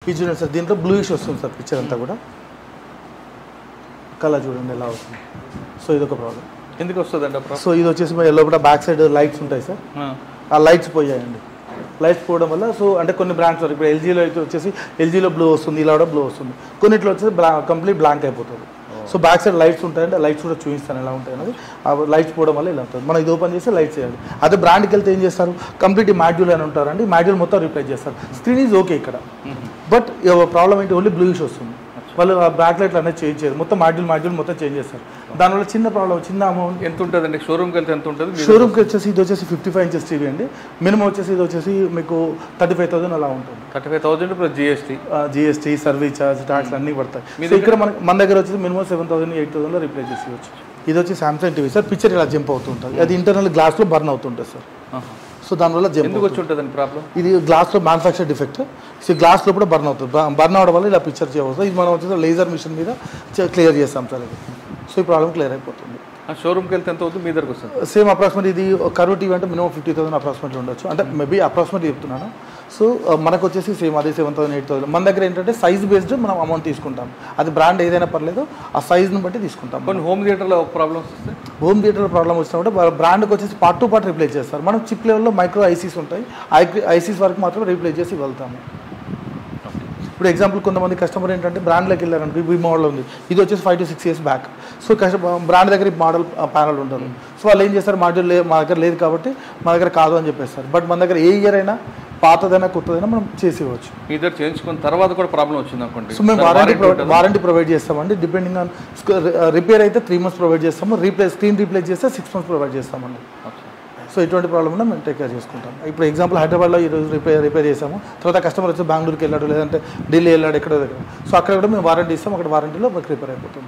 ఇది చూడండి సార్, దీంట్లో బ్లూయిష్ వస్తుంది సార్ పిక్చర్ అంతా కూడా. కలర్ చూడండి ఎలా వస్తుంది. సో ఇదొక ప్రాబ్లం. ఎందుకు వస్తుందండి? సో ఇది వచ్చేసి ఎల్లో కూడా బ్యాక్ సైడ్ లైట్స్ ఉంటాయి సార్, ఆ లైట్స్ పోయాయండి. లైట్స్ పోవడం వల్ల సో అంటే కొన్ని బ్రాండ్స్ ఇప్పుడు ఎల్జీలో అయితే వచ్చేసి ఎల్జీలో బ్లూ వస్తుంది, ఇలా కూడా బ్లూ వస్తుంది. కొన్నిట్లో వచ్చేసి కంప్లీట్ బ్లాంక్ అయిపోతుంది. సో బ్యాక్ సైడ్ లైట్స్ ఉంటాయండి, ఆ లైట్స్ కూడా చూపిస్తాను ఎలా ఉంటాయి అనేది. ఆ లైట్స్ పోవడం వల్ల ఇలా ఉంటుంది. మనం ఇది ఓపెన్ చేస్తే లైట్స్ చేయాలి. అదే బ్రాండ్కి వెళ్తే ఏం చేస్తారు, కంప్లీట్ మాడ్యూల్ అని ఉంటారండి, మాడ్యూల్ మొత్తం రీప్లేస్ చేస్తారు. స్క్రీన్ ఈజ్ ఓకే ఇక్కడ, బట్ ప్రాబ్లం ఏంటి, ఓన్లీ బ్లూయిష్ వస్తుంది. వాళ్ళు ఆ బ్యాక్ లైట్లు అనేది చేంజ్ చేయరు, మొత్తం మాడ్యూల్ మొత్తం చేంజ్ చేస్తారు. దానివల్ల చిన్న ప్రాబ్లం, చిన్న అమౌంట్. ఎంత ఉంటుందండి షోరూమ్కి వెళ్తే? ఎంత ఉంటుంది షోరూమ్కి వచ్చేసి? ఇది వచ్చేసి 55 ఇంచెస్ టీవీ అండి. మినిమం వచ్చేసి ఇది వచ్చేసి మీకు 35,000 అలా ఉంటుంది. 35,000 plus GST, service charge, tax అన్నీ పడతాయి. సో ఇక్కడ మన దగ్గర వచ్చేసి మినిమం 7,000 8,000లో రీప్లేస్ చేసేవచ్చు. ఇది వచ్చి సామ్సంగ్ టీవీ సార్, పిక్చర్ ఇలా జంప్ అవుతుంటుంది. అది ఇంటర్నల్ గ్లాస్లో బర్న్ అవుతుంటుంది సార్. సో దానివల్ల ఎందుకు వచ్చి ఉంటుందండి ప్రాబ్లం? ఇది గ్లాస్లో మ్యానుఫ్యాక్చర్ డిఫెక్ట్. సో గ్లాస్లో కూడా బర్న్ అవుతుంది. బర్న్ అవడం వల్ల ఇలా పిక్చర్ చేయవచ్చు. ఇది మనం వచ్చేసి లేజర్ మిషన్ మీద క్లియర్ చేస్తాం సార్ ఇది. సో ఈ ప్రాబ్లం క్లియర్ అయిపోతుంది. షోరూమ్కి వెళ్తే ఎంత అవుతుంది మీ దగ్గరకు వస్తుంది? సేమ్ అప్రాక్సిమేట్ ఇది కర్వ్ టీవీ అంటే మినిమం 50,000 అప్రాక్సిమేట్లీ ఉండొచ్చు, అంటే మేబీ అప్రాక్సిమేట్లీ చెప్తున్నాను. సో మనకు వచ్చేసి సేమ్ అదే 7,000 8,000. మన దగ్గర ఏంటంటే సైజ్ బేస్డ్ మనం అమౌంట్ తీసుకుంటాం. అది బ్రాండ్ ఏదైనా పర్లేదు, ఆ సైజ్ని బట్టి తీసుకుంటాం. కొన్ని హోమ్ థియేటర్లో ప్రాబ్లమ్స్ వస్తాయి. హోమ్ థియేటర్లో ప్రాబ్లం వచ్చినప్పుడు బ్రాండ్కి వచ్చేసి పార్ట్ టు పార్ట్ రీప్లేస్ చేస్తారు. మనం చిప్ లెవెల్లో మైక్రో ఐసీస్ ఉంటాయి, ఐసీస్ వరకు మాత్రం రీప్లేస్ చేసి వెళ్తాము. ఇప్పుడు ఎగ్జాంపుల్ కొంతమంది కస్టమర్ ఏంటంటే బ్రాండ్లోకి వెళ్ళారనుకో, ఈ మోడల్ ఉంది, ఇది వచ్చేసి 5 to 6 years back. So brand దగ్గర మోడల్ ప్యానల్ ఉంటుంది. సో వాళ్ళు ఏం చేస్తారు, మాడ్యూల్ మా దగ్గర లేదు కాబట్టి మా దగ్గర కాదు అని చెప్పేస్తారు. బట్ మన దగ్గర ఏ ఇయర్ అయినా, పాతదైనా కొత్తదైనా మనం చేసి ఇవ్వచ్చు. మీ దగ్గర చేయించుకున్న తర్వాత కూడా ప్రాబ్లం వచ్చింది అనుకోండి, సో మేము వారంటీ ప్రొవైడ్ చేస్తామండి. డిపెండింగ్ ఆన్ రిపేర్ అయితే 3 months ప్రొవైడ్ చేస్తాము, స్క్రీన్ రీప్లేస్ చేస్తే 6 months ప్రొవైడ్ చేస్తామండి. సో ఇటువంటి ప్రాబ్లం ఉన్నా మేము టేక్ కేర్ చేసుకుంటాం. ఇప్పుడు ఎగ్జాంపుల్ హైదరాబాద్లో ఈరోజు రిపేర్ చేసాము, తర్వాత కస్టమర్ వచ్చి బెంగళూరుకి వెళ్ళాడు, లేదంటే ఢిల్లీ వెళ్ళాడు, ఎక్కడో దగ్గర. సో అక్కడ కూడా మేము వారంటీ ఇస్తాం, అక్కడ వారంటీలో రిపేర్ అయిపోతుంది.